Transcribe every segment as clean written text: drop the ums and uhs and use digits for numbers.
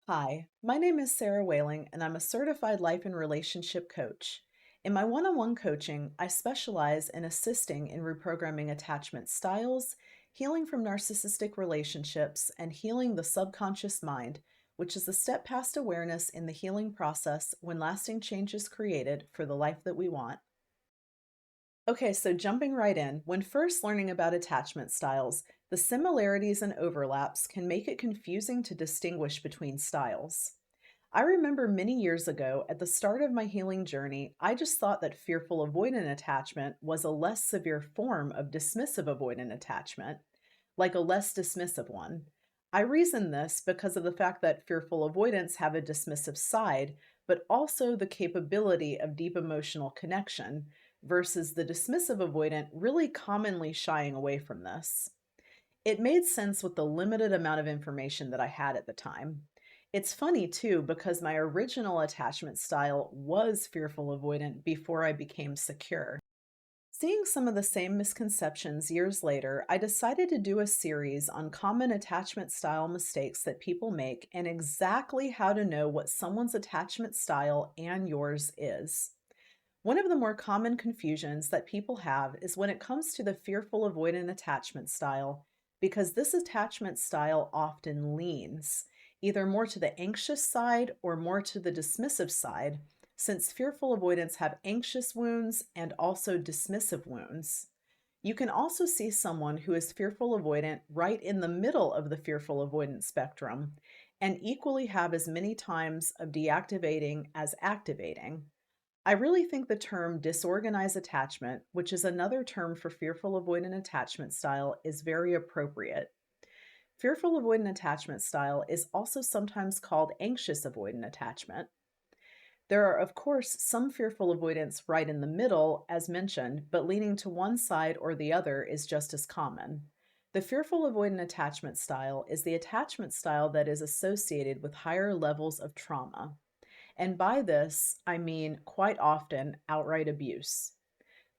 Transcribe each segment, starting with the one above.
Hi, my name is Sarah Whaling, and I'm a certified life and relationship coach. In my one on one coaching, I specialize in assisting in reprogramming attachment styles, healing from narcissistic relationships, and healing the subconscious mind, which is the step past awareness in the healing process when lasting change is created for the life that we want. Okay, so jumping right in, when first learning about attachment styles, the similarities and overlaps can make it confusing to distinguish between styles. I remember many years ago, at the start of my healing journey, I just thought that fearful avoidant attachment was a less severe form of dismissive avoidant attachment, like a less dismissive one. I reason this because of the fact that fearful avoidants have a dismissive side, but also the capability of deep emotional connection, versus the dismissive avoidant really commonly shying away from this. It made sense with the limited amount of information that I had at the time. It's funny too, because my original attachment style was fearful avoidant before I became secure. Seeing some of the same misconceptions years later, I decided to do a series on common attachment style mistakes that people make and exactly how to know what someone's attachment style and yours is. One of the more common confusions that people have is when it comes to the fearful avoidant attachment style, because this attachment style often leans either more to the anxious side or more to the dismissive side, since fearful avoidants have anxious wounds and also dismissive wounds. You can also see someone who is fearful avoidant right in the middle of the fearful avoidant spectrum and equally have as many times of deactivating as activating. I really think the term disorganized attachment, which is another term for fearful avoidant attachment style, is very appropriate. Fearful avoidant attachment style is also sometimes called anxious avoidant attachment. There are, of course, some fearful avoidance right in the middle, as mentioned, but leaning to one side or the other is just as common. The fearful avoidant attachment style is the attachment style that is associated with higher levels of trauma. And by this, I mean quite often outright abuse,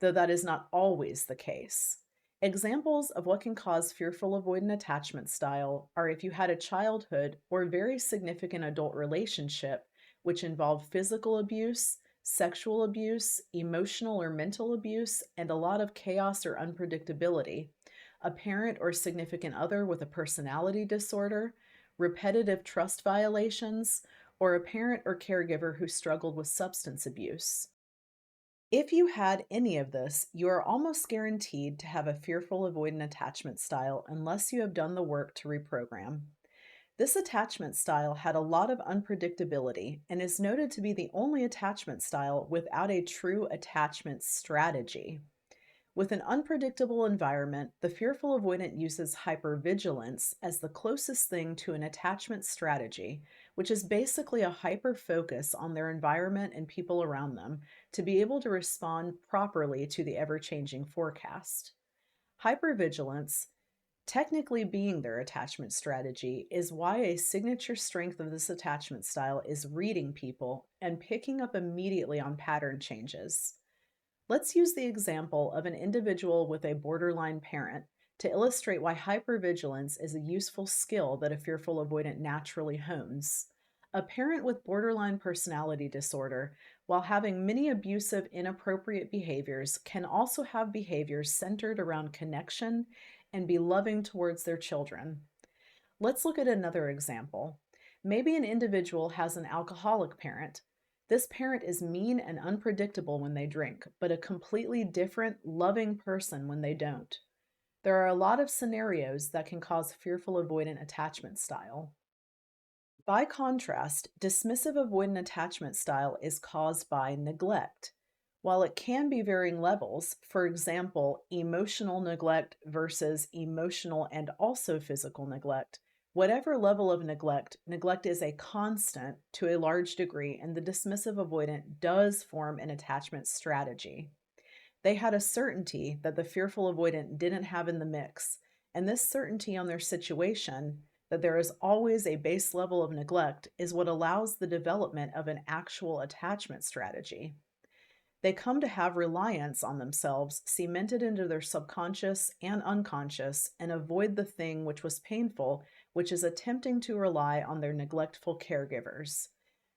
though that is not always the case. Examples of what can cause fearful avoidant attachment style are if you had a childhood or very significant adult relationship which involved physical abuse, sexual abuse, emotional or mental abuse, and a lot of chaos or unpredictability, a parent or significant other with a personality disorder, repetitive trust violations, or a parent or caregiver who struggled with substance abuse. If you had any of this, you are almost guaranteed to have a fearful avoidant attachment style unless you have done the work to reprogram. This attachment style had a lot of unpredictability and is noted to be the only attachment style without a true attachment strategy. With an unpredictable environment, the fearful avoidant uses hypervigilance as the closest thing to an attachment strategy, which is basically a hyper focus on their environment and people around them to be able to respond properly to the ever changing forecast. Hypervigilance, technically being their attachment strategy, is why a signature strength of this attachment style is reading people and picking up immediately on pattern changes. Let's use the example of an individual with a borderline parent to illustrate why hypervigilance is a useful skill that a fearful avoidant naturally hones. A parent with borderline personality disorder, while having many abusive, inappropriate behaviors, can also have behaviors centered around connection and be loving towards their children. Let's look at another example. Maybe an individual has an alcoholic parent. This parent is mean and unpredictable when they drink, but a completely different, loving person when they don't. There are a lot of scenarios that can cause fearful avoidant attachment style. By contrast, dismissive avoidant attachment style is caused by neglect. While it can be varying levels, for example, emotional neglect versus emotional and also physical neglect, whatever level of neglect, neglect is a constant to a large degree, and the dismissive avoidant does form an attachment strategy. They had a certainty that the fearful avoidant didn't have in the mix, and this certainty on their situation, that there is always a base level of neglect, is what allows the development of an actual attachment strategy. They come to have reliance on themselves cemented into their subconscious and unconscious and avoid the thing which was painful, which is attempting to rely on their neglectful caregivers.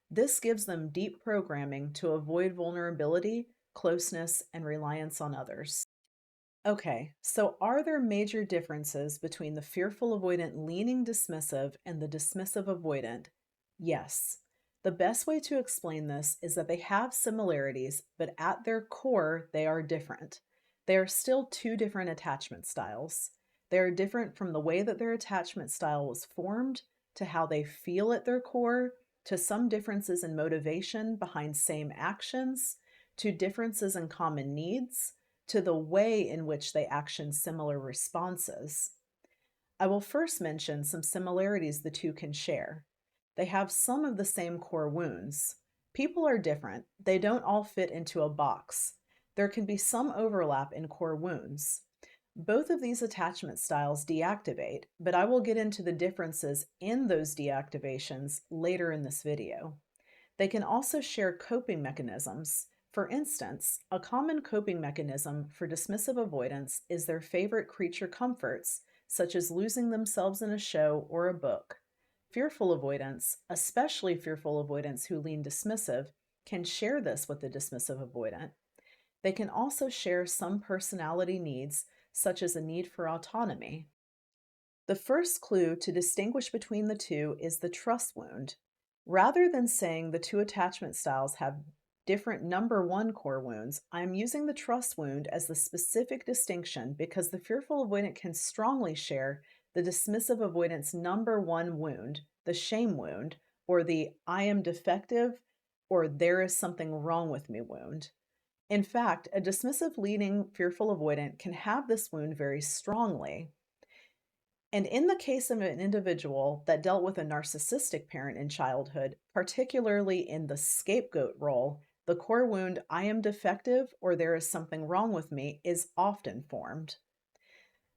This gives them deep programming to avoid vulnerability, closeness, and reliance on others. Okay, so are there major differences between the fearful avoidant leaning dismissive and the dismissive avoidant? Yes. The best way to explain this is that they have similarities, but at their core, they are different. They are still two different attachment styles. They are different from the way that their attachment style was formed, to how they feel at their core, to some differences in motivation behind same actions, to differences in common needs to the way in which they action similar responses. I will first mention some similarities the two can share. They have some of the same core wounds. People are different, they don't all fit into a box. There can be some overlap in core wounds. Both of these attachment styles deactivate, but I will get into the differences in those deactivations later in this video. They can also share coping mechanisms. For instance, a common coping mechanism for dismissive avoidance is their favorite creature comforts, such as losing themselves in a show or a book. Fearful avoidance, especially fearful avoidants who lean dismissive, can share this with the dismissive avoidant. They can also share some personality needs, such as a need for autonomy. The first clue to distinguish between the two is the trust wound. Rather than saying the two attachment styles have different number one core wounds, I'm using the trust wound as the specific distinction because the fearful avoidant can strongly share the dismissive avoidant's number one wound, the shame wound, or the I am defective or there is something wrong with me wound. In fact, a dismissive leaning fearful avoidant can have this wound very strongly. And in the case of an individual that dealt with a narcissistic parent in childhood, particularly in the scapegoat role, the core wound, I am defective or there is something wrong with me, is often formed.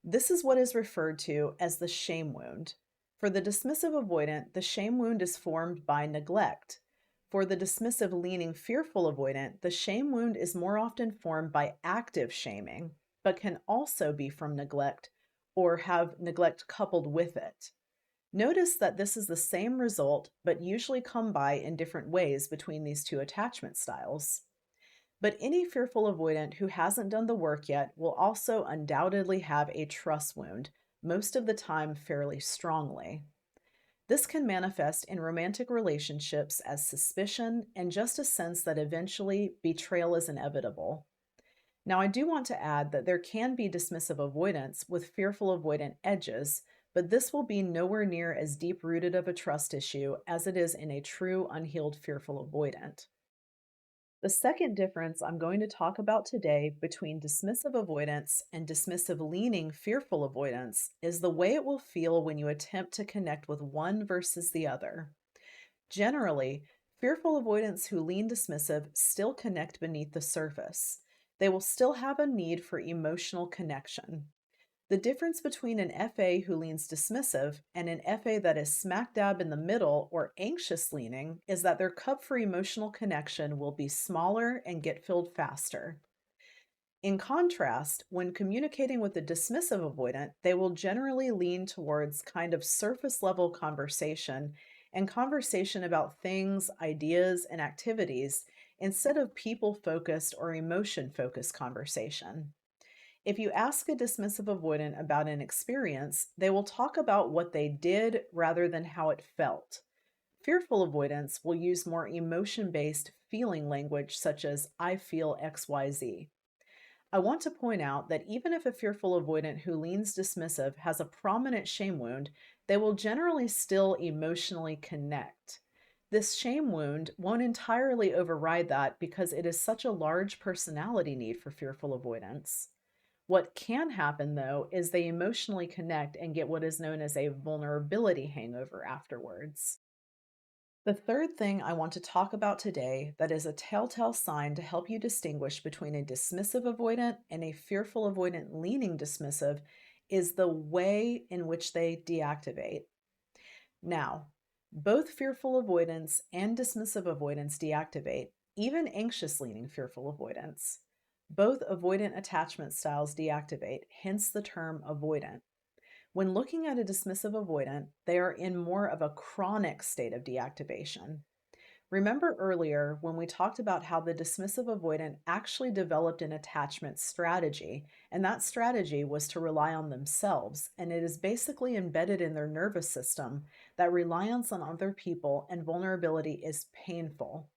This is what is referred to as the shame wound. For the dismissive avoidant, the shame wound is formed by neglect. For the dismissive leaning fearful avoidant, the shame wound is more often formed by active shaming, but can also be from neglect or have neglect coupled with it. Notice that this is the same result, but usually come by in different ways between these two attachment styles. But any fearful avoidant who hasn't done the work yet will also undoubtedly have a trust wound, most of the time fairly strongly. This can manifest in romantic relationships as suspicion and just a sense that eventually betrayal is inevitable. Now, I do want to add that there can be dismissive avoidance with fearful avoidant edges, but this will be nowhere near as deep rooted of a trust issue as it is in a true unhealed fearful avoidant. The second difference I'm going to talk about today between dismissive avoidance and dismissive leaning fearful avoidance is the way it will feel when you attempt to connect with one versus the other. Generally, fearful avoidants who lean dismissive still connect beneath the surface. They will still have a need for emotional connection. The difference between an FA who leans dismissive and an FA that is smack dab in the middle or anxious leaning is that their cup for emotional connection will be smaller and get filled faster. In contrast, when communicating with a dismissive avoidant, they will generally lean towards kind of surface level conversation and conversation about things, ideas, and activities instead of people focused or emotion focused conversation. If you ask a dismissive avoidant about an experience, they will talk about what they did rather than how it felt. Fearful avoidants will use more emotion based feeling language, such as, I feel XYZ. I want to point out that even if a fearful avoidant who leans dismissive has a prominent shame wound, they will generally still emotionally connect. This shame wound won't entirely override that because it is such a large personality need for fearful avoidance. What can happen, though, is they emotionally connect and get what is known as a vulnerability hangover afterwards. The third thing I want to talk about today that is a telltale sign to help you distinguish between a dismissive avoidant and a fearful avoidant leaning dismissive is the way in which they deactivate. Now, both fearful avoidance and dismissive avoidance deactivate, even anxious leaning fearful avoidance. Both avoidant attachment styles deactivate, hence the term avoidant. When looking at a dismissive avoidant, they are in more of a chronic state of deactivation. Remember earlier when we talked about how the dismissive avoidant actually developed an attachment strategy, and that strategy was to rely on themselves, and it is basically embedded in their nervous system that reliance on other people and vulnerability is painful.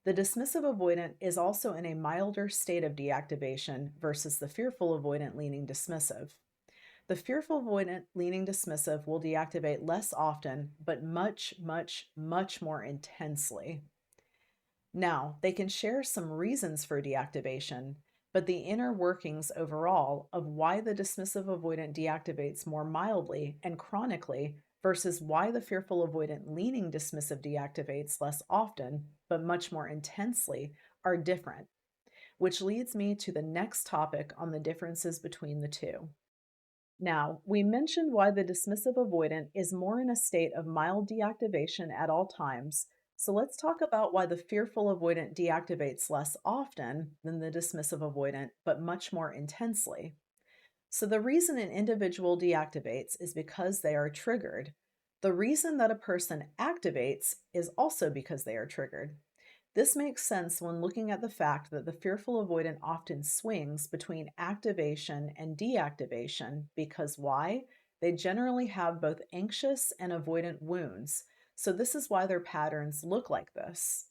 The dismissive avoidant is also in a milder state of deactivation versus the fearful avoidant leaning dismissive. The fearful avoidant leaning dismissive will deactivate less often, but much, much, much more intensely. Now, they can share some reasons for deactivation, but the inner workings overall of why the dismissive avoidant deactivates more mildly and chronically versus why the fearful avoidant leaning dismissive deactivates less often, but much more intensely, are different, which leads me to the next topic on the differences between the two. Now, we mentioned why the dismissive avoidant is more in a state of mild deactivation at all times. So let's talk about why the fearful avoidant deactivates less often than the dismissive avoidant, but much more intensely. So, the reason an individual deactivates is because they are triggered. The reason that a person activates is also because they are triggered. This makes sense when looking at the fact that the fearful avoidant often swings between activation and deactivation because why? They generally have both anxious and avoidant wounds. So, this is why their patterns look like this.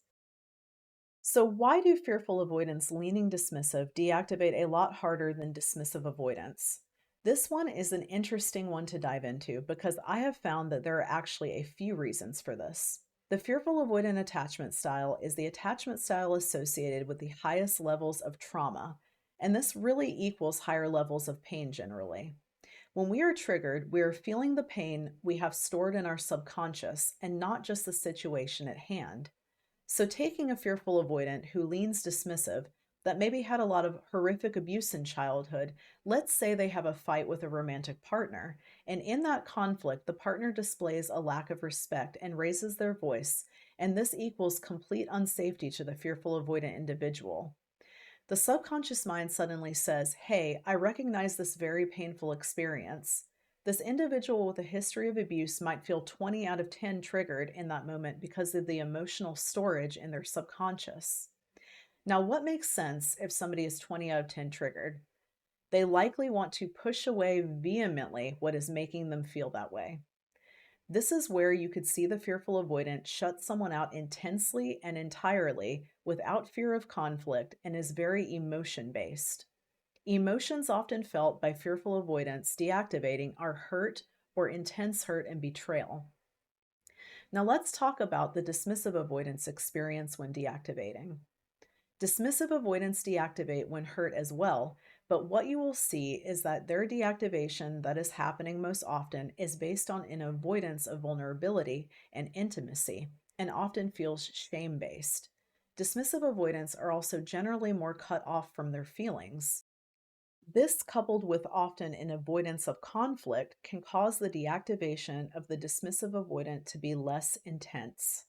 So, why do fearful avoidance leaning dismissive deactivate a lot harder than dismissive avoidance? This one is an interesting one to dive into because I have found that there are actually a few reasons for this. The fearful avoidant attachment style is the attachment style associated with the highest levels of trauma, and this really equals higher levels of pain generally. When we are triggered, we are feeling the pain we have stored in our subconscious and not just the situation at hand. So, taking a fearful avoidant who leans dismissive, that maybe had a lot of horrific abuse in childhood, let's say they have a fight with a romantic partner, and in that conflict, the partner displays a lack of respect and raises their voice, and this equals complete unsafety to the fearful avoidant individual. The subconscious mind suddenly says, "Hey, I recognize this very painful experience." This individual with a history of abuse might feel 20 out of 10 triggered in that moment because of the emotional storage in their subconscious. Now, what makes sense if somebody is 20 out of 10 triggered? They likely want to push away vehemently what is making them feel that way. This is where you could see the fearful avoidant shut someone out intensely and entirely without fear of conflict and is very emotion based. Emotions often felt by fearful avoidance deactivating are hurt or intense hurt and betrayal. Now let's talk about the dismissive avoidance experience when deactivating. Dismissive avoidance deactivate when hurt as well, but what you will see is that their deactivation that is happening most often is based on an avoidance of vulnerability and intimacy, and often feels shame based. Dismissive avoidants are also generally more cut off from their feelings. This, coupled with often an avoidance of conflict, can cause the deactivation of the dismissive avoidant to be less intense.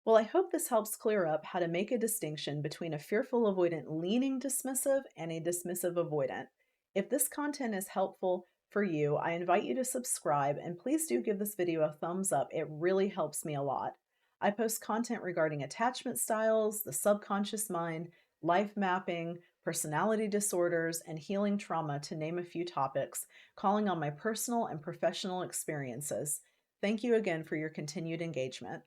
Well, I hope this helps clear up how to make a distinction between a fearful avoidant leaning dismissive and a dismissive avoidant. If this content is helpful for you, I invite you to subscribe and please do give this video a thumbs up. It really helps me a lot. I post content regarding attachment styles, the subconscious mind, life mapping, personality disorders, and healing trauma, to name a few topics, calling on my personal and professional experiences. Thank you again for your continued engagement.